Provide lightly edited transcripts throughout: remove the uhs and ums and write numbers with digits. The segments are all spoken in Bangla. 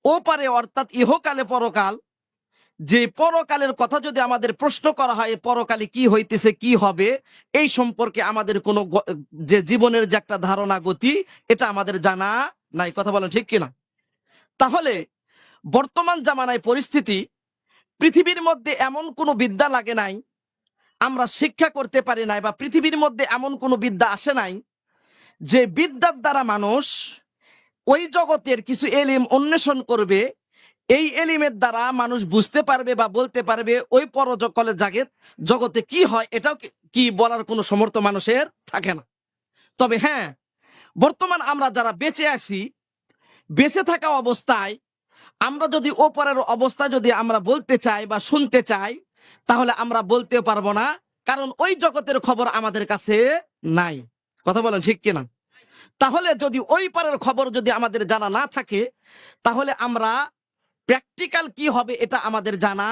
ওপারে অর্থাৎ ইহকালে পরকাল, যে পরকালের কথা যদি আমাদের প্রশ্ন করা হয় পরকালে কি হইতেছে কি হবে এই সম্পর্কে আমাদের কোনো যে জীবনের যে একটা ধারণা গতি এটা আমাদের জানা নাই। কথা বলেন ঠিক কিনা? তাহলে বর্তমান জামানায় পরিস্থিতি, পৃথিবীর মধ্যে এমন কোনো বিদ্যা লাগে নাই আমরা শিক্ষা করতে পারি নাই, বা পৃথিবীর মধ্যে এমন কোনো বিদ্যা আসে নাই যে বিদ্যার দ্বারা মানুষ ওই জগতের কিছু এলিম অন্বেষণ করবে, এই এলিমের দ্বারা মানুষ বুঝতে পারবে বা বলতে পারবে ওই পরজগতের জগতে কি হয়, এটাও কি বলার কোনো সমর্থ মানুষের থাকে না। তবে হ্যাঁ, বর্তমান আমরা যারা বেঁচে আছি, বেঁচে থাকা অবস্থায় আমরা যদি ওপরের অবস্থা যদি আমরা বলতে চাই বা শুনতে চাই, তাহলে আমরা বলতে পারবো না, কারণ ওই জগতের খবর আমাদের কাছে নাই। কথা বলেন ঠিক কিনা? তাহলে যদি ওই পারের খবর যদি আমাদের জানা না থাকে, তাহলে আমরা প্র্যাকটিক্যাল কি হবে এটা আমাদের জানা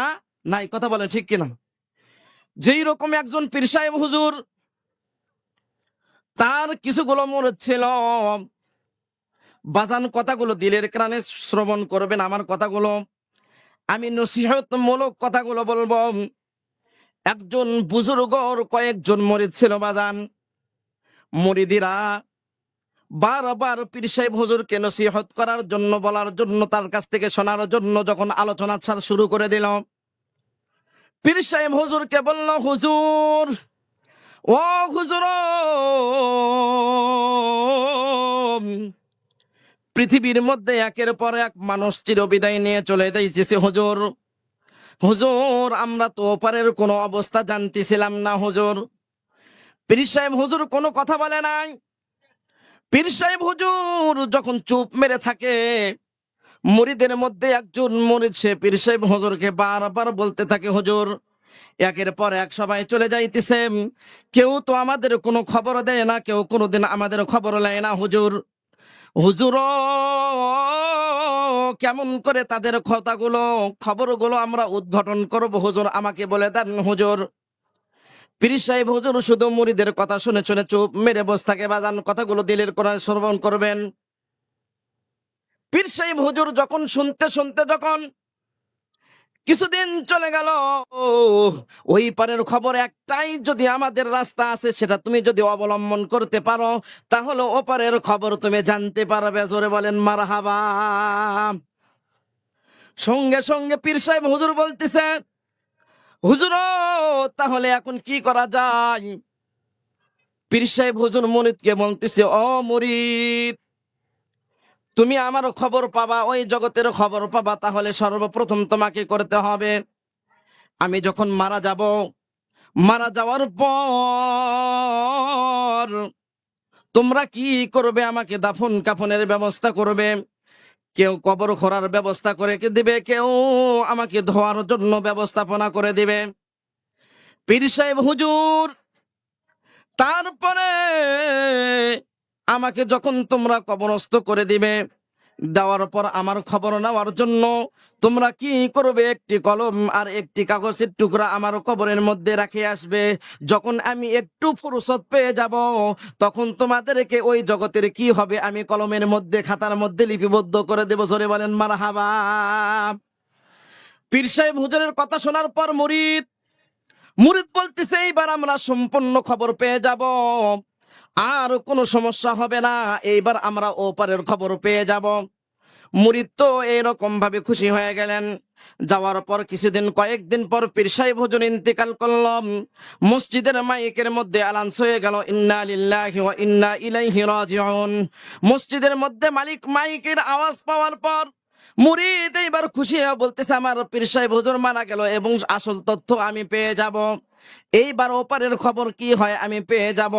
নাই। কথা বলেন ঠিক কিনা? যেই রকম একজন পীর সাহেব হুজুর, তার কিছুগুলো মনে ছিল, বাজান কথাগুলো দিলের কানে শ্রবণ করবেন আমার কথাগুলো, আমি নসিহতমূলক কথাগুলো বলবো। একজন বুজুর্গর কয়েকজন মরিদ ছিল বাজান, মুরিদিরা বারবার পীর সাহেব হুজুরকে নসিহত করার জন্য, বলার জন্য, তার কাছ থেকে শোনার জন্য যখন আলোচনা শুরু করে দিল, পীর সাহেব হুজুরকে বলল, হুজুর, ও হুজুর, পৃথিবীর মধ্যে একের পর এক মানুষ চিরবিদায় নিয়ে চলে যাইতেছে হুজুর। হুজুর, আমরা তো ওপারের কোনো অবস্থা জানতেছিলাম না হুজুর। পীর সাহেব হুজুর কোনো কথা বলে নাই। পীর সাহেব হুজুর যখন চুপ মেরে থাকে, মুরিদের মধ্যে একজন মুরিদ সে পীর সাহেব হুজুরকে বারবার বলতে থাকে, হুজুর, একের পর এক সবাই চলে যাইতেছে, কেউ তো আমাদের কোনো খবর দেয় না, কেউ কোনোদিন আমাদের খবর নেয় না হুজুর। হুজুর, কেমন করে তাদের খবরগুলো আমরা উদ্ঘাটন করব হুজুর, আমাকে বলে দেন হুজুর। পীর সাহেব হুজুর শুধু মুরিদের কথা শুনে শুনে চুপ মেরে বসে থাকে। বাজান কথাগুলো দিলের কোরআন শ্রবণ করবেন। পীর সাহেব হুজুর যখন শুনতে শুনতে যখন কিছুদিন চলে গেল, ওই পারের খবর একটাই, যদি আমাদের রাস্তা আছে সেটা তুমি যদি অবলম্বন করতে পারো, তাহলে ওপারের খবর তুমি জানতে পারবে। জোরে বলেন মারহাবা। সঙ্গে সঙ্গে পীর সাহেব হুজুর বলতেছে, হুজুর, তাহলে এখন কি করা যায়? পীর সাহেব হুজুর মুরিদকে বলতেছে, ও মুরিদ, তুমি আমার খবর পাবা, ওই জগতের খবর পাবা, তাহলে সর্বপ্রথম তোমাকে করতে হবে, আমি যখন মারা যাব, মারা যাওয়ার পর তোমরা কি করবে? আমাকে দাফন কাফনের ব্যবস্থা করবে। কেউ কবর খোঁড়ার ব্যবস্থা করে দিবে, কেউ আমাকে ধোয়ার জন্য ব্যবস্থাপনা করে দিবে। পীর সাহেব হুজুর তারপরে আমাকে যখন তোমরা কবরস্থ করে দিবে, দেওয়ার পর আমার খবর নেওয়ার জন্য তোমরা কি করবে? একটি কলম আর একটি কাগজের টুকরা আমার কবরের মধ্যে রেখে আসবে। যখন আমি একটু ফুরসত পেয়ে যাব, তখন তোমাদেরকে ওই জগতের কি হবে আমি কলমের মধ্যে, খাতার মধ্যে লিপিবদ্ধ করে দেব। জোরে বলেন মারহাবা। পীর সাহেব হুজুরের কথা শোনার পর মুরিদ মুরিদ বলতেছে, এইবার আমরা সম্পূর্ণ খবর পেয়ে যাব, আর কোনো সমস্যা হবে না, এইবার আমরা ওপারের খবর পেয়ে যাব। মুরিদ তো এরকম ভাবে খুশি হয়ে গেলেন। যাওয়ার পর কিছুদিন, কয়েকদিন পর পীর সাহেব হুজুর ইন্তেকাল করলাম। মসজিদের মাইকের মধ্যে আলাউন্স হয়ে গেল, ইন্না লিল্লাহি ওয়া ইন্না ইলাইহি রাজিউন। মসজিদের মধ্যে মাইকের আওয়াজ পাওয়ার পর মুরিদ এইবার খুশি হয়ে বলতেছে, আমার পীর সাহেব হুজুর মারা গেল এবং আসল তথ্য আমি পেয়ে যাব, এইবার ওপারের খবর কি হয় আমি পেয়ে যাব।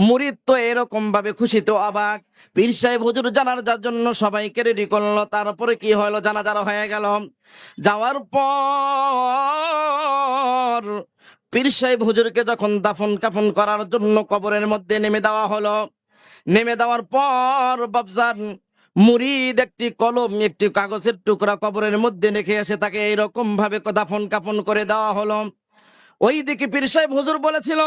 মুরিদ তো এরকম ভাবে খুশিতে অবাক। পীর সাহেব হুজুর জানাজার জন্য সবাইকে রেডি করলো। তারপরে কি হলো, জানাজার হয়ে গেল। যাওয়ার পর পীর সাহেব হুজুরকে যখন দাফন কাফন করার জন্য কবরের মধ্যে নেমে দেওয়া হলো, নেমে দেওয়ার পর বাবজান মুরিদ একটি কলম, একটি কাগজের টুকরা কবরের মধ্যে রেখে এসে তাকে এইরকম ভাবে দাফন কাফন করে দেওয়া হলো। ওই দিকে পীর সাহেব হুজুর বলেছিল,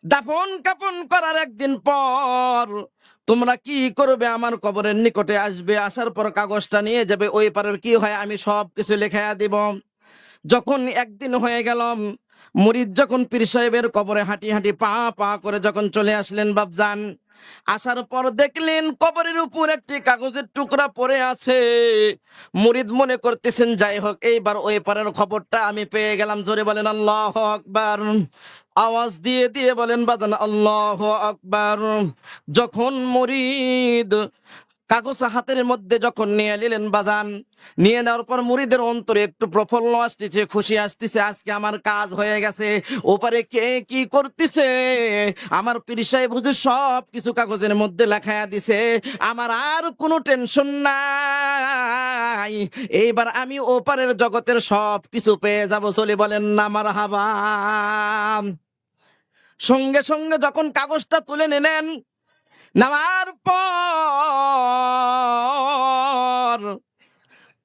দাফন কাফন করার একদিন পর তোমরা কি করবে? আমার কবরের নিকটে আসবে, আসার পর কাগজটা নিয়ে যাবে, ওই পারের কি হয় আমি সব কিছু লেখাইয়া দিব। যখন একদিন হয়ে গেল, মুরিদ যখন পীর সাহেবের কবরে হাঁটি হাঁটি পা পা করে যখন চলে আসলেন বাপজান, আসার পর দেখলেন কবরের উপর একটি কাগজের টুকরা পড়ে আছে। মুরিদ মনে করতেছেন যাই হোক এইবার ওই পারের খবরটা আমি পেয়ে গেলাম। জোরে বলেন আল্লাহু আকবার। আওয়াজ দিয়ে দিয়ে বলেন বাজান আল্লাহু আকবার। যখন মুরিদ কাগজ হাতের মধ্যে যখন নিয়ে নিলেন বাজান, নিয়ে নেওয়ার পর মুরিদের অন্তরে একটু প্রফুল্ল আসতেছে, খুশি আসতেছে, আজকে আমার কাজ হয়ে গেছে। ওপারে কে কি করতেছে, আমার পীর সাহেব হুজুর সব কিছু কাগজের মধ্যে লেখায়া দিছে, আমার আর কোনো টেনশন নাই। এইবার আমি ওপারের জগতের সব কিছু পেয়ে যাব। চলে বলেন না মারহাবা। সঙ্গে সঙ্গে যখন কাগজটা তুলে নিলেন, নেওয়ার পর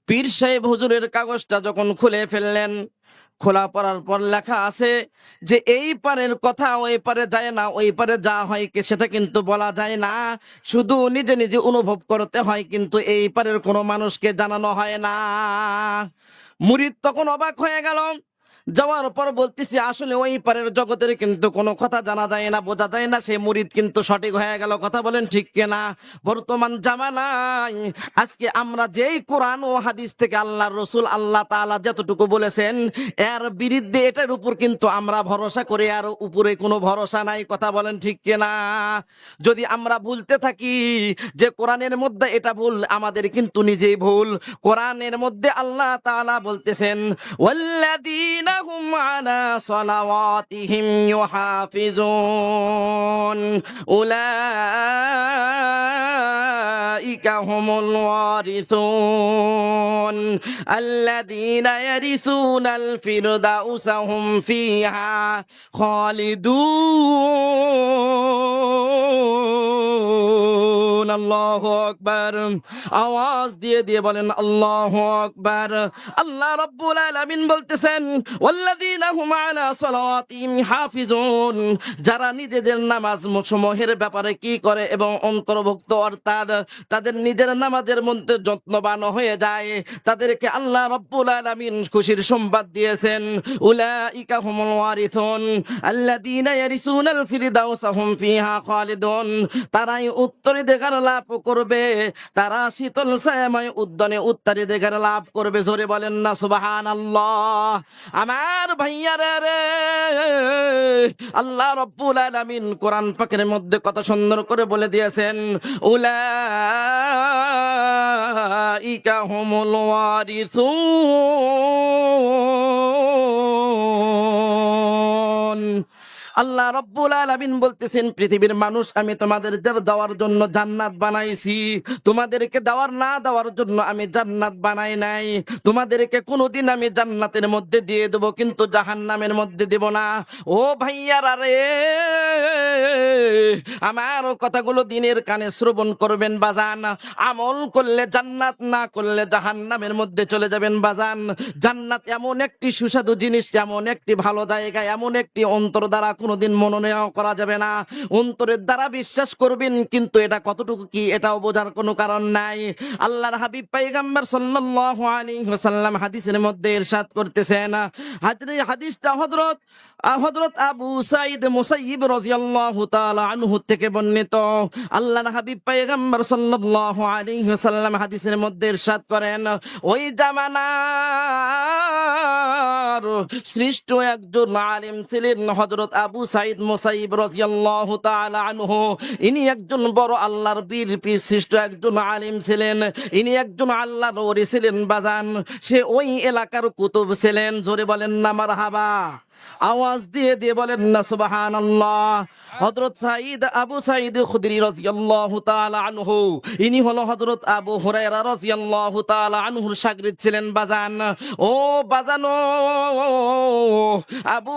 পীর সাহেব হুজুরের কাগজটা যখন খুলে ফেললেন, খোলা পড়ার পর লেখা আছে যে এই পারের কথা ওই পারে যায় না, ওই পারে যা হয় কি সেটা কিন্তু বলা যায় না, শুধু নিজে নিজে অনুভব করতে হয়, কিন্তু এই পারের কোনো মানুষকে জানানো হয় না। মুরিদ তখন অবাক হয়ে গেল। যাওয়ার পর বলতেছি আসলে ওই পারের জগতের কিন্তু কোনো কথা জানা যায় না, বোঝা যায় না। সে মুরিদ কিন্তু সঠিক হয়ে গেল। কথা বলেন ঠিক কিনা? বর্তমান জামানায় আজকে আমরা যেই কোরআন ও হাদিস থেকে আল্লাহর রসুল আল্লাহ তাআলা যতটুকু বলেছেন এর বিরুদ্ধে এটার উপর কিন্তু আমরা ভরসা করি, আর উপরে কোনো ভরসা নাই। কথা বলেন ঠিক কিনা? যদি আমরা ভুলতে থাকি যে কোরআনের মধ্যে এটা ভুল, আমাদের কিন্তু নিজেই ভুল। কোরআনের মধ্যে আল্লাহ তাআলা বলতেছেন ওয়াল্লাযীনা হুম আলা সালাওয়াতিহিম ইউহাফিজুন উলাইকা হুমুল ওয়ারিসুন আল্লাযীনা ইয়ারিসুনাল ফিরদাউসা হুম ফিহা খালিদুন। আল্লাহু আকবার। আওয়াজ দিয়ে দিয়ে বলেন আল্লাহু আকবার। আল্লাহ রাব্বুল আলামিন বলতেছেন ওয়াল্লাযীনা হুম আলা সালাওয়াতিহিম হাফিজুন, যারা নিজেদের নামাজ সমূহের ব্যাপারে কি করে এবং অন্তর্ভুক্ত, অর্থাৎ তাদের নিজের নামাজের মধ্যে যত্নবান হয়ে যায়, তাদেরকে আল্লাহ রাব্বুল আলামিন খুশির সংবাদ দিয়েছেন। উলাইকা হুমুল ওয়ারিসুন আল্লাযীনা ইয়ারিসুনাল ফিরদাউসা হুম ফিহা খালিদুন, তারাই উত্তরাধিকার লাভ করবে, তারা শীতল ছায়াময় উদ্যানে উত্তরাধিকার লাভ করবে। জোরে বলেন না সুবহানাল্লাহ। আমার ভাইয়ারা রে, আল্লাহ রাব্বুল আলামিন কোরআন পাকের মধ্যে কত সুন্দর করে বলে দিয়েছেন উলাইকা হুমুল ওয়ারিসুন। আল্লাহ রাব্বুল আলামিন বলতেছেন পৃথিবীর মানুষ আমি তোমাদের দেওয়ার জন্য জান্নাত বানাইছি, তোমাদেরকে দেওয়ার না দেওয়ার জন্য আমি জান্নাত বানাই নাই। তোমাদেরকে কোনোদিন আমি জান্নাতের মধ্যে দিয়ে দেব, কিন্তু জাহান্নামের মধ্যে দেব না। ও ভাইয়ারা রে, আমার কথাগুলো দিনের কানে শ্রবণ করবেন বাজান। আমল করলে জান্নাত, না করলে জাহান্নামের মধ্যে চলে যাবেন বাজান। জান্নাত এমন একটি সুস্বাদু জিনিস, এমন একটি ভালো জায়গা, এমন একটি অন্তর দ্বারা কোনোদিন মনোনয়ন করা যাবে না। অন্তরের দ্বারা বিশ্বাস করবেন, কিন্তু এটা কতটুকু কি এটাও বোঝার কোনো কারণ নাই। আল্লাহর হাবিব পয়গম্বর সাল্লাল্লাহু আলাইহি ওয়াসাল্লাম হাদিসের মধ্যে ইরশাদ করতেছেন, হাদিসটা হযরত আবু সাঈদ মুসাইয়িব রাদিয়াল্লাহু তাআলা আনহু থেকে বর্ণিত। আল্লাহর হাবিব পয়গম্বর সাল্লাল্লাহু আলাইহি ওয়াসাল্লাম হাদিসের মধ্যে ইরশাদ করেন, ওই জামানার শ্রেষ্ঠ একজন আলেম ছিলেন হযরত আবু সাঈদ মুসাইয়িব রাদিয়াল্লাহু তাআলা আনহু। ইনি একজন বড় আল্লাহর বীর শ্রেষ্ঠ একজন আলেম ছিলেন, ইনি একজন আল্লাহর ওলি ছিলেন বাজান। সে ওই এলাকার কুতুব ছিলেন। জোরে বলেন না মারহাবা। আওয়াজ দিয়ে দিয়ে বলেন না সুবহানাল্লাহ। হযরত আবু সাঈদ খুদরি রাদিয়াল্লাহু তাআলা আনহু, ইনি হলো হযরত আবু হুরায়রা রাদিয়াল্লাহু তাআলা আনহুর শাগরিদ ছিলেন বাজান। ও বাজানো, আবু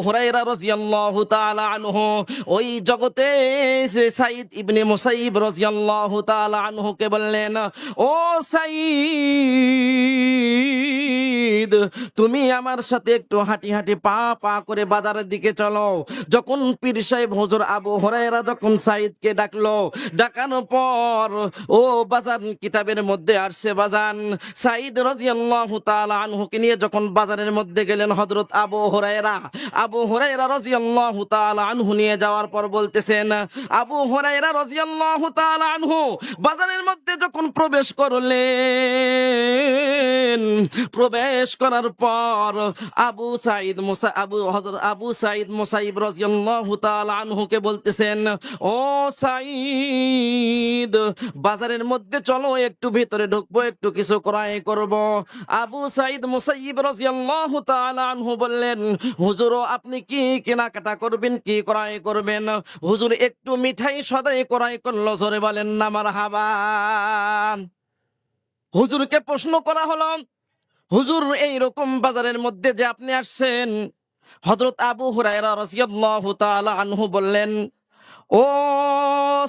হুরায়রা রাদিয়াল্লাহু তাআলা আনহু ওই জগতে যে সাঈদ ইবনে মুসাইয়িব রাদিয়াল্লাহু তাআলা আনহুকে বললেন, ও সাঈদ সাঈদ, তুমি আমার সাথে একটু হাঁটি হাঁটি পা পা করে বাজারের দিকে চলো। যখন পীর সাহেব হুজুর আবু হুরায়রা যখন সাঈদকে ডাকলো, ডাকানোর পর ও বাজার কিতাবের মধ্যে আসছে বাজান, সাঈদ রাদিয়াল্লাহু তাআলা আনহুকে নিয়ে যখন বাজারের মধ্যে গেলেন হযরত আবু হুরায়রা রাদিয়াল্লাহু তাআলা আনহু নিয়ে যাওয়ার পর বলতেছেন, আবু হুরায়রা রাদিয়াল্লাহু তাআলা আনহু বাজারের মধ্যে যখন প্রবেশ করলেন, প্রবেশ করার পর আবু সাঈদ মুসাইব রাদিয়াল্লাহু তাআলা আনহুকে বলতেছেন, ও সাঈদ, বাজারের মধ্যে চলো, একটু ভিতরে ঢুকবো, একটু কিছু ক্রয় করব। আবু সাঈদ মুসাইব রাদিয়াল্লাহু তাআলা আনহু বললেন, হুজুর আপনি কি কেনাকাটা করবেন, কি ক্রয় করবেন? হুজুর একটু মিঠাই সদাই ক্রয় করলো, জোরে বলেন না মারহাবা। হুজুরকে প্রশ্ন করা হলো, হুজুর এইরকম বাজারের মধ্যে যে আপনি আসছেন, হযরত আবু হুরায়রা রাদিয়াল্লাহু তাআলা আনহু বললেন, ও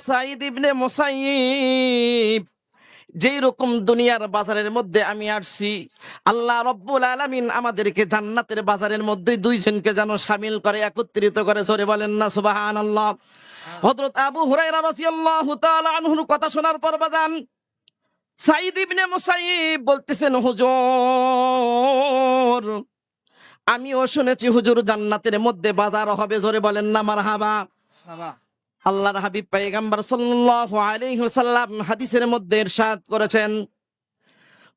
সাঈদ ইবনে মুসাইয়িব, যেই রকম দুনিয়ার বাজারের মধ্যে আমি আসছি, আল্লাহ রব্বুল আলামিন আমাদেরকে জান্নাতের বাজারের মধ্যে দুইজনকে যেন শামিল করে, একত্রিত করে, জোরে বলেন না সুবহানাল্লাহ। হযরত আবু হুরায়রা রাদিয়াল্লাহু তাআলা আনহুর কথা শোনার পর বাজান সাঈদ ইবনে মুসাইয়িব বলতেছেন, হুজুর আমিও শুনেছি হুজুর জান্নাতের মধ্যে বাজার হবে, জোরে বলেন না মারহাবা। আল্লাহর হাবিব পয়গম্বর সাল্লাল্লাহু আলাইহি ওয়াসাল্লাম হাদিসের মধ্যে ইরশাদ করেছেন,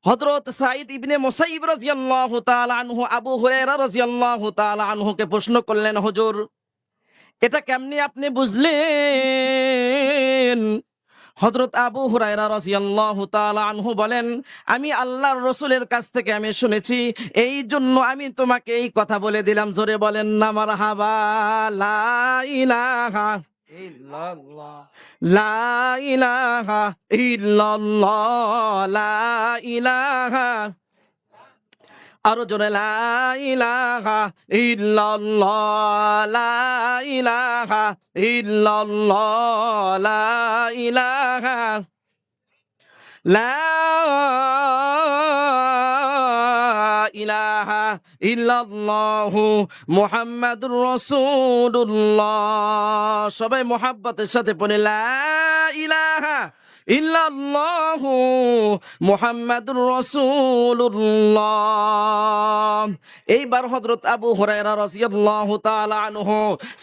হযরত সাঈদ ইবনে মুসাইয়িব রাদিয়াল্লাহু তাআলা আনহু আবু হুরায়রা রাদিয়াল্লাহু তাআলা আনহুকে প্রশ্ন করলেন, হুজুর এটা কেমনে আপনি বুঝলেন? হযরত আবু হুরায়রা রাদিয়াল্লাহু তাআলা আনহু বলেন, আমি আল্লাহর রাসূলের কাছ থেকে আমি শুনেছি, এই জন্য আমি তোমাকে এই কথা বলে দিলাম, জোরে বলেন না মারহাবা। লা ইলাহা ইল্লাল্লাহ, লা ইলাহা ইল্লাল্লাহ, লা ইলাহা, আরো জোরে লা ইলাহা ইল্লাল্লাহ, লা ইলাহা ইল্লাল্লাহ, লা ইলাহা, লা ইলাহা ইল্লাল্লাহু মুহাম্মাদুর রাসূলুল্লাহ। সবাই মুহাব্বতের সাথে পড়ে লা ইলাহা ইল্লাল্লাহু মুহাম্মাদুর রাসূলুল্লাহ। এইবার হযরত আবু হুরায়রা রাদিয়াল্লাহু তাআলা আনহু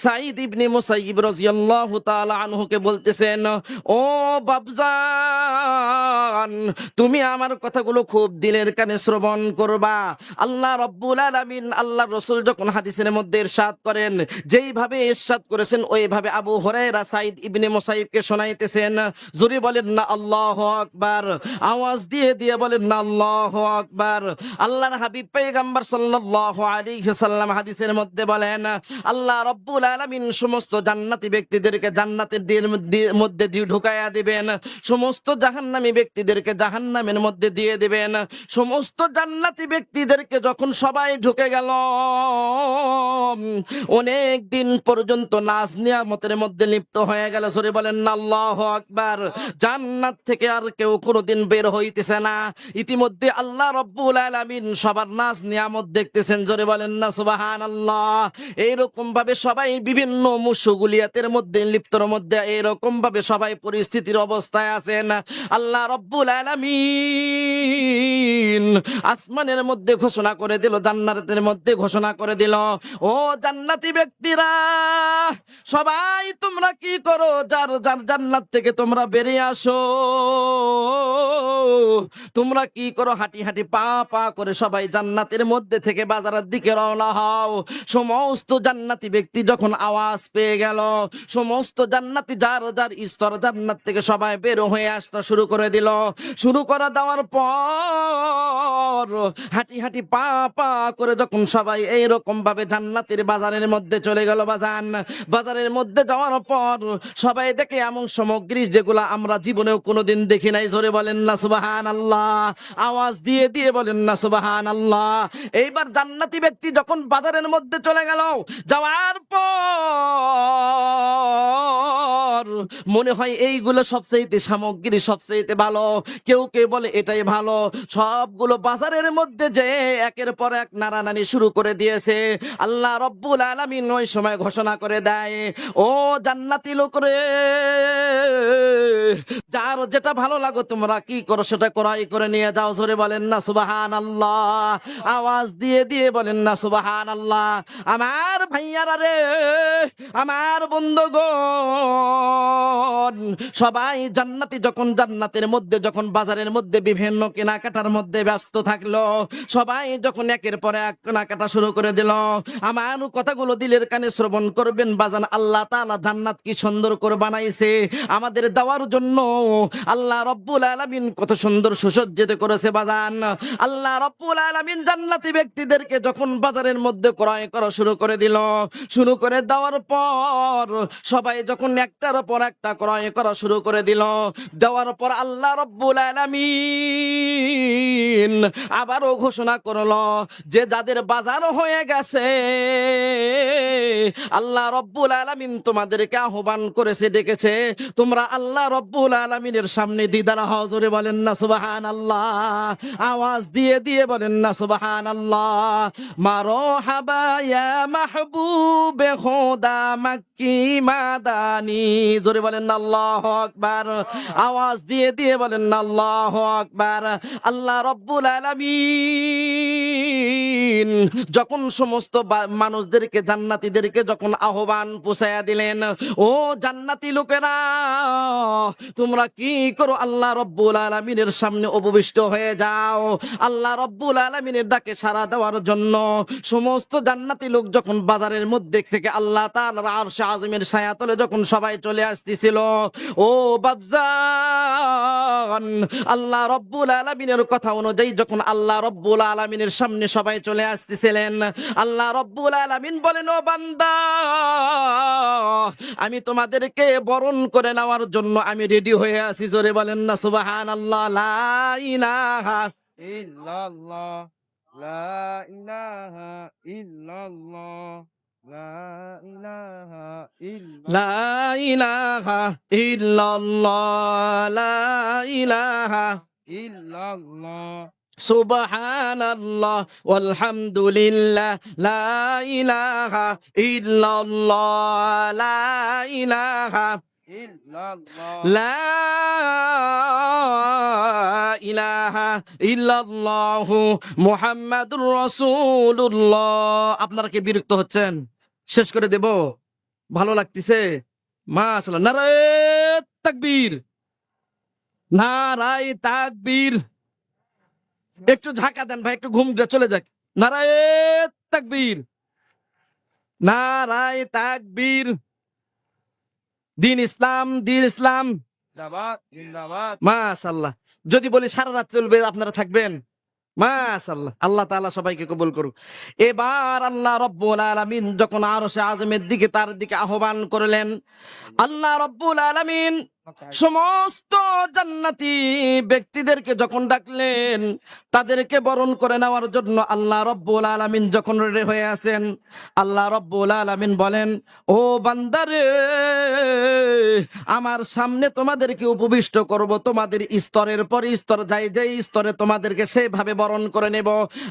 সাঈদ ইবনে মুসাইয়িব রাদিয়াল্লাহু তাআলা আনহুকে বলতেছেন, ও বাপজান, তুমি আমার কথাগুলো খুব দিলের কানে শ্রবণ করবা। আল্লাহ রব্বুল আলামিন, আল্লাহর রাসূল যখন হাদিসের মধ্যে ইরশাদ করেন, যেইভাবে ইরশাদ করেছেন ওইভাবে আবু হুরায়রা সাঈদ ইবনে মুসাইয়িবকে শোনাইতেছেন। জোরে বলেন না আল্লাহু আকবার, আওয়াজ দিয়ে দিয়ে বলেন না আল্লাহু আকবার। আল্লাহর হাবিব পয়গম্বর সাল্লাল্লাহু আলাইহি ওয়াসাল্লাম হাদিসের মধ্যে বলেন, আল্লাহ রব্বুল আলামিন সমস্ত জান্নাতি ব্যক্তিদেরকে জান্নাতের মধ্যে দিয়ে ঢুকায়া দিবেন, সমস্ত জাহান্নামী ব্যক্তিদেরকে জাহান্নামের মধ্যে দিয়ে দিবেন। সমস্ত জান্নাতি ব্যক্তিদেরকে যখন সবাই ঢুকে গেল, অনেক দিন পর্যন্ত নাজ নিয়ামতের মধ্যে লিপ্ত হয়ে গেল, জোরে বলেন না আল্লাহু আকবার। জান্নাত থেকে আর কেউ কোনোদিন বের হইতেছে না। ইতিমধ্যে আল্লাহ রব্বুল আলামিন সবার নাজ নিয়ামত দেখতেছেন, জোরে বলেন না সুবহানাল্লাহ। এইরকম ভাবে সবাই বিভিন্ন মুশগুলিয়াতের মধ্যে লিপ্তর মধ্যে এইরকম ভাবে সবাই পরিস্থিতির অবস্থায় আছেন। আল্লাহ রব্বুল আলামিন আসমানের মধ্যে ঘোষণা করে দিল, জান্নাতের মধ্যে ঘোষণা করে দিল, ও জান্নাতি ব্যক্তিরা সবাই তোমরা কি করো, যার যার জান্নাত থেকে তোমরা বেরিয়ে আসো। তোমরা কি করো, হাঁটি হাঁটি পা পা করে সবাই জান্নাতের মধ্যে থেকে বাজারের দিকে রওনা হও। সমস্ত জান্নাতি ব্যক্তি যখন আওয়াজ পেয়ে গেল, সমস্ত জান্নাতি যার যার স্তর জান্নাত থেকে সবাই বের হয়ে আসতে শুরু করে দিল। শুরু করে দেওয়ার পর হাঁটি হাঁটি পা পা করে যখন সবাই এইরকম ভাবে জান্নাতের বাজারের মধ্যে চলে গেল, বাজারের মধ্যে যাওয়ার পর সবাই দেখে এমন সামগ্রী যেগুলা আমরা জীবনেও কোনোদিন দেখি নাই, জোরে বলেন না সুবহানাল্লাহ, আওয়াজ দিয়ে দিয়ে বলেন না সুবহানাল্লাহ। এইবার জান্নাতি ব্যক্তি যখন বাজারের মধ্যে চলে গেল, যাওয়ার পর মনে হয় এইগুলো সবচেয়ে সামগ্রী সবচেয়ে ভালো, কেউ কেউ বলে এটাই ভালো। সবগুলো বাজার বাজারের মধ্যে যে একের পর এক নাড়ানাড়ি শুরু করে দিয়েছে, আল্লাহ রব্বুল আলামিন ওই সময় ঘোষণা করে দেয়, ও জান্নাতি লোক রে, যার যেটা ভালো লাগো তোমরা কি করো সেটা ক্রয় করে নিয়ে যাও। জোরে বলেন না সুবহানাল্লাহ, আওয়াজ দিয়ে দিয়ে বলেন না সুবহানাল্লাহ। আমার ভাইয়ারা রে, আমার বন্ধুগণ, সবাই জান্নাতি যখন জান্নাতের মধ্যে যখন বাজারের মধ্যে বিভিন্ন কেনাকাটার মধ্যে ব্যস্ত থাকলো, সবাই যখন একের পর এক কেনাকাটা শুরু করে দিল, আমার কথাগুলো দিলের কানে শ্রবণ করবেন বাজান। আল্লাহ তাআলা জান্নাত কি সুন্দর করে বানাইছে আমাদের দেওয়ার জন্য। আল্লাহ রব্বুল আলামিন কত সুন্দর সুসজ্জিত করেছে বাজান। আল্লাহ রব্বুল আলামিন জান্নাতি ব্যক্তিদেরকে যখন বাজারের মধ্যে ক্রয় করা শুরু করে দিল, শুরু করে দেওয়ার পর সবাই যখন একটার পর একটা ক্রয় করা শুরু করে দিল, দেওয়ার পর আল্লাহ রব্বুল আলামিন আবারও ঘোষণা করলো যে যাদের বাজার হয়ে গেছে, আল্লাহ রব্বুল আলামিন তোমাদেরকে আহ্বান করেছে, ডেকেছে, তোমরা আল্লাহ রব্বুল আলামিনের সামনে দিদার হও। জোরে বলেন না সুবহানাল্লাহ, আওয়াজ দিয়ে দিয়ে বলেন না সুবহানাল্লাহ। মারহাবা ইয়া মাহবুবে খোদা মক্কি মাদানি, জোরে বলেন না আল্লাহু আকবার, আওয়াজ দিয়ে দিয়ে বলেন না আল্লাহু আকবার। আল্লাহ রব্বুল আলামিন যখন সমস্ত মানুষদেরকে জান্নাতীদেরকে যখন আহ্বান পৌঁছায়া দিলেন, ও জান্নাতি লোকেরা তোমরা কি করো, আল্লাহ রব্বুল আলামিনের সামনে উপবিষ্ট হয়ে যাও। আল্লাহ রব্বুল আলামিনের ডাকে সাড়া দেওয়ার জন্য সমস্ত জান্নাতি লোক যখন বাজারের মধ্যে থেকে আল্লাহ তাআলার আরশে আযমের ছায়াতলে যখন সবাই চলে আসতেছিল, ও বাবজান, আল্লাহ রব্বুল আলামিনের কথা অনুযায়ী যখন আল্লাহ রব্বুল আলামিনের সামনে সবাই চলে আসতেছিলেন, আল্লাহ রব্বুল আলামিন বলেন, ও বান্দা, আমি তোমাদেরকে বরণ করে নেওয়ার জন্য আমি রেডি হয়ে আছি। জোরে বলেন না সুবহানাল্লাহ। লা ইলাহা ইল্লাল্লাহ, লা ইলাহা ইল্লাল্লাহ, লা ইলাহা ইল্লাল্লাহ, লা ইলাহা ইল্লাল্লাহ, লা ইলাহা ইল্লাল্লাহ, সুবহানাল্লাহ ওয়ালহামদুলিল্লাহ, লা ইলাহা ইল্লাল্লাহ, লা ইলাহা ইল্লাল্লাহ, লা ইলাহা ইল্লাল্লাহু মুহাম্মাদুর রাসূলুল্লাহ। আপনারা কি বিরক্ত হচ্ছেন? শেষ করে দেব? ভালো লাগতেছে? মাশাআল্লাহ। নারায়ে তাকবীর, নারায়ে তাকবীর। একটু ঝাঁকা দেন ভাই, একটু ঘুম চলে যাক। নারায়ে তাকবীর, নারায়ে তাকবীর। দিন ইসলাম, দিন ইসলাম। জিন্দাবাদ, জিন্দাবাদ। মাশাআল্লাহ। যদি বলি সারা রাত চলবে, আপনারা থাকবেন? মাশাআল্লাহ। আল্লাহ তাআলা সবাইকে কবুল করুক। এবার আল্লাহ রব্বুল আলামিন যখন আরশে আযমের দিকে তার দিকে আহ্বান করলেন, আল্লাহ রব্বুল আলামিন সমস্ত জান্নাতি ব্যক্তিদেরকে যখন ডাকলেন, তাদেরকে বরণ করে নেওয়ার জন্য আল্লাহ রব্বুল আলামিন যখন রেডি হয়ে আছেন, আল্লাহ রব্বুল আলামিন বলেন, ও বান্দারে, আমার সামনে তোমাদেরকে উপবিষ্ট করব, তোমাদের স্তরের পর স্তর যাই যাই স্তরে তোমাদেরকে সেভাবে বরণ করে নেব।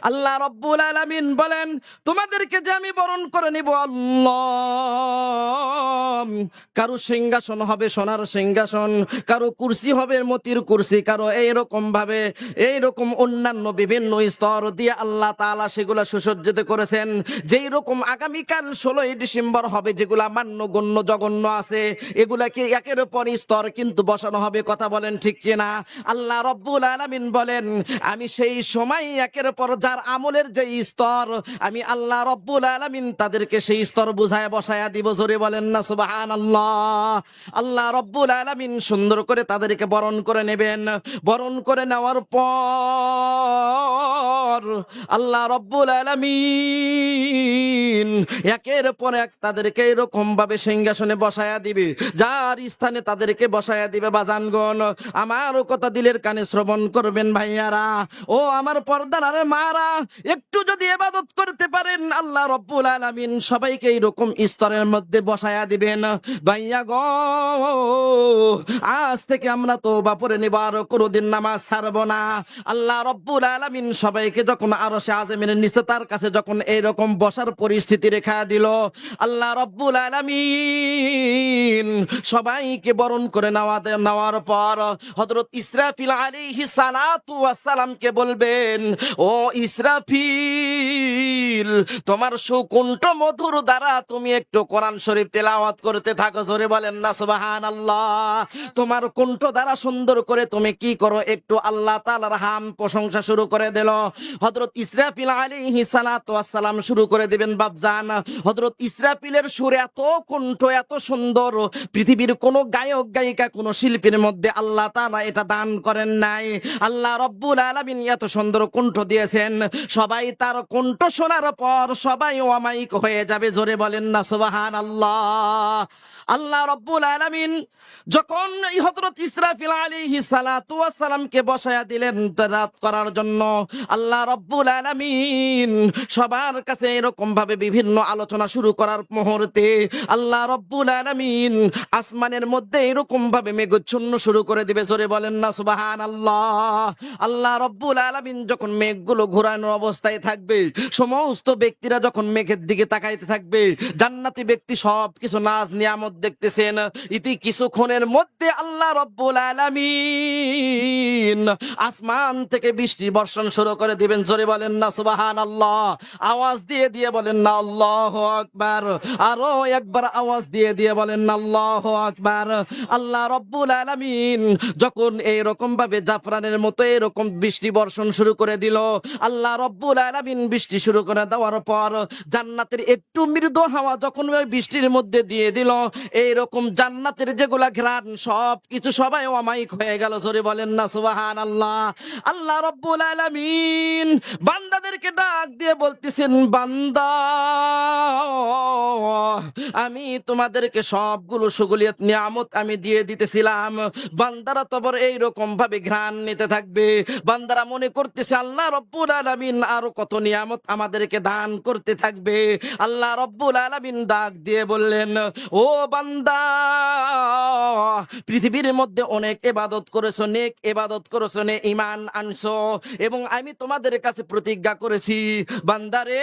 আল্লাহ রব্বুল আলামিন বলেন, তোমাদেরকে যে আমি বরণ করে নেব, আল্লাহ, কারো সিংহাসন হবে সোনার সিংহাসন, কারো কুরসি হবে মতির কুরসি, কারো এইরকম ভাবে এইরকম অন্যান্য বিভিন্ন স্তর দিয়ে আল্লাহ তাআলা সেগুলা সুসজ্জিত করেছেন। যেই রকম আগামীকাল 16ই ডিসেম্বর হবে, যেগুলা মান্য গণ্য জঘন্য আছে, এগুলাকে একের পর স্তর কিন্তু বসানো হবে। কথা বলেন ঠিক কিনা? আল্লাহ রব্বুল আলামিন বলেন, আমি সেই সময় একের পর যার আমলের যে স্তর, আমি আল্লাহ রব্বুল আলামিন তাদেরকে সেই স্তর বুঝায় বসায়া দিব। জোরে বলেন না সুবহানাল্লাহ। আল্লাহ রব্বুল আলামিন সুন্দর করে তাদেরকে বরণ করে নেবেন। বরণ করে নেওয়ার পর আল্লাহ রব্বুল আলামিন একের পর এক তাদেরকে এরকম ভাবে সিংহাসনে বসায়া দিবে, যার স্থানে তাদেরকে বসায়া দিবে। বাজানগণ, আমার কথা দিলের কানে শ্রবণ করবেন ভাইয়ারা, ও আমার পর্দার আরে মারা, একটু যদি ইবাদত করতে পারেন, আল্লাহ রব্বুল আলামিন সবাইকে এইরকম স্তরের মধ্যে বসায়া দিবেন। ভাইয়া গো, আজ থেকে আমরা তওবা পড়ে নিব, আর কোনোদিন নামাজ ছাড়বো না। আল্লাহ রব্বুল আলামিন সবাইকে যখন আরশে আযমের নিচে তার কাছে যখন এইরকম বসার পরিস্থিতি রেখা দিল, আল্লাহ রব্বুল আলামিন সবাইকে বরণ করে নেওয়ার পর হযরত ইসরাফিল আলাইহিস সালাতু ওয়াস সালামকে বলবেন, ও ইসরাফিল, তোমার সুকণ্ঠ মধুর দ্বারা তুমি একটু কোরআন শরীফ তেলাওয়াত করতে থাকো। জোরে বলেন না সুবহানাল্লাহ। তোমার কণ্ঠ দ্বারা সুন্দর করে তুমি কি করো, একটু আল্লাহ তাআলার হাম প্রশংসা শুরু করে দিল। হযরত ইসরাফিল আলাইহিস সালাতু ওয়াস সালাম শুরু করে দিবেন। বাপজান, হযরত ইসরাফিলের সুর এত কণ্ঠ এত সুন্দর, পৃথিবীর কোন গায়ক গায়িকা কোন শিল্পীর মধ্যে আল্লাহ তাআলা এটা দান করেন নাই। আল্লাহ রব্বুল আলামিন এত সুন্দর কণ্ঠ দিয়েছেন, সবাই তার কণ্ঠ শোনার পর সবাই অমায়িক হয়ে যাবে। জোরে বলেন না সুবহানাল্লাহ। আল্লাহ রব্বুল আলামিন যখন এই হযরত ইসরাফিল আলাইহিস সালাতু ওয়াস সালামকে বসায়া দিলেন রাত করার জন্য, আল্লাহ রব্বুল আলামিন সবার কাছে এরকম ভাবে বিভিন্ন আলোচনা শুরু করার মুহূর্তে আল্লাহ রব্বুল আলামিন আসমানের মধ্যে এরকম ভাবে মেঘচ্ছন্ন শুরু করে দিবে। জোরে বলেন না সুবহানাল্লাহ। আল্লাহ রব্বুল আলামিন যখন মেঘগুলো ঘোরানোর অবস্থায় থাকবে, সমস্ত ব্যক্তিরা যখন মেঘের দিকে তাকাইতে থাকবে, জান্নাতি ব্যক্তি সব কিছু নাজ নিয়ামত দেখতেছেন। ইতি কিছুক্ষণের মধ্যে আল্লাহ রব্বুল আলামিন আসমান থেকে বৃষ্টি বর্ষণ শুরু করে দিবেন। জোরে বলেন না সুবহানাল্লাহ। আওয়াজ দিয়ে দিয়ে বলেন না আল্লাহু আকবার। আরো একবার আওয়াজ দিয়ে দিয়ে বলেন না আল্লাহু আকবার। আল্লাহ রব্বুল আলামিন যখন এইরকম ভাবে জাফরানের মতো এরকম বৃষ্টি বর্ষণ শুরু করে দিল, আল্লাহ রব্বুল আলামিন বৃষ্টি শুরু করে দেওয়ার পর জান্নাতের একটু মৃদু হাওয়া যখন ওই বৃষ্টির মধ্যে দিয়ে দিল, এইরকম জান্নাতের যেগুলা ঘ্রাণ সব কিছু সবাই অমায়িক হয়ে গেল। জোরে বলেন না সুবহানাল্লাহ। আল্লাহ রব্বুল আলামিন বান্দাদেরকে ডাক দিয়ে বলতেছেন, বান্দা, আমি তোমাদেরকে সবগুলো সুগুলিয়াত নিয়ামত আমি দিয়ে দিতেছিলাম, বান্দারা তবর এইরকম ভাবে ঘ্রাণ নিতে থাকবে। বান্দারা মনে করতেছে আল্লাহ রব্বুল আলামিন আরো কত নিয়ামত আমাদেরকে দান করতে থাকবে। আল্লাহ রব্বুল আলামিন ডাক দিয়ে বললেন, ও বান্দা, পৃথিবীর মধ্যে অনেক ইবাদত করেছো, নেক ইবাদত করেছো, নে ঈমান আনছো, এবং আমি তোমাদের কাছে প্রতিজ্ঞা করেছি, বান্দারে,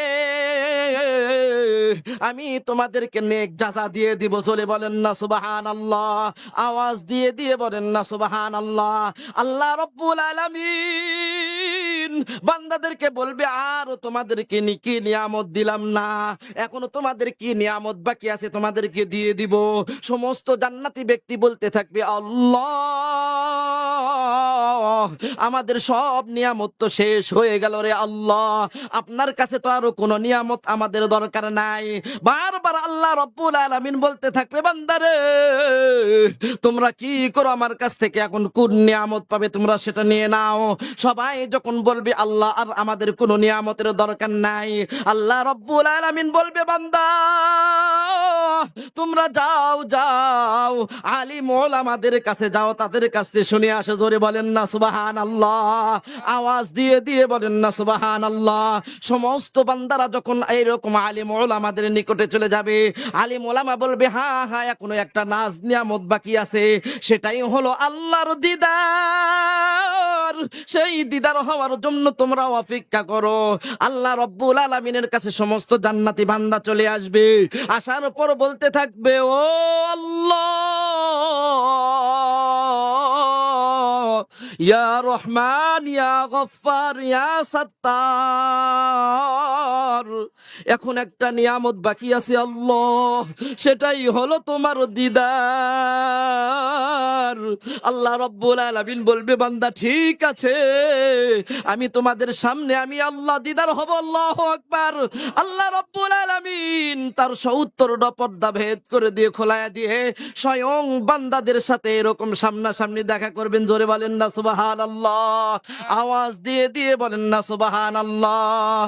আমি তোমাদেরকে নেক জাযা দিয়ে দিব। চলে বলেন না সুবহানাল্লাহ। আওয়াজ দিয়ে দিয়ে বলেন না সুবহানাল্লাহ। আল্লাহ রব্বুল আলামিন বান্দাদেরকে বলবে, আর তোমাদেরকে কি নিয়ামত দিলাম না, এখনো তোমাদের কি নিয়ামত বাকি আছে তোমাদেরকে দিয়ে দিব। সমস্ত জান্নাতি ব্যক্তি বলতে থাকবে, আল্লাহ, আমাদের সব নিয়ামত তো শেষ হয়ে গেল রে আল্লাহ, আপনার কাছে তো আরো কোনো নিয়ামত আমাদের দরকার নাই। বারবার আল্লাহ রব্বুল আলামিন বলতে থাকবে, বান্দারে, তোমরা কি করো, আমার কাছ থেকে এখন কোন নিয়ামত পাবে তোমরা সেটা নিয়ে নাও। সবাই যখন বলবে আল্লাহ আর আমাদের কোনো নিয়ামতের দরকার নাই, আল্লাহ রব্বুল আলামিন বলবে, বান্দা, তোমরা যাও যাও আলিম ওলামাদের কাছে যাও, তাদের কাছে শুনে আসো। জোরে বলেন না সুবহানাল্লাহ। আওয়াজ দিয়ে দিয়ে বলেন না সুবহানাল্লাহ। সমস্ত বান্দারা যখন এইরকম আলিম ওলামাদের নিকটে চলে যাবে, আলিম ওলামা বলবে, হ্যাঁ হ্যাঁ, এখনো একটা নাজ নিয়ামত বাকি আছে, সেটাই হলো আল্লাহর দিদার। সেই দিদার হওয়ার জন্য তোমরা অপেক্ষা করো। আল্লাহ রব্বুল আলামিনের কাছে সমস্ত জান্নাতি বান্দা চলে আসবে, আসার পর বলতে থাকবে, ও আল্লাহ, ইয়া রহমান, ইয়া গফফার, ইয়া সাত্তার, এখন একটা নিয়ামত বাকি আছে আল্লাহ, সেটাই হলো তোমার দিদার। আল্লাহ রব্বুল আলামিন বলবে, বান্দা, ঠিক আছে, আমি তোমাদের সামনে আমি আল্লাহ দিদার হব। আল্লাহু আকবার। আল্লাহ রব্বুল আলামিন তার ৭০টা পর্দা ভেদ করে দিয়ে খোলায়া দিয়ে স্বয়ং বান্দাদের সাথে এরকম সামনাসামনি দেখা করবেন। জোরে বলেন না সুবহানাল্লাহ। আওয়াজ দিয়ে দিয়ে বলেন না সুবহানাল্লাহ।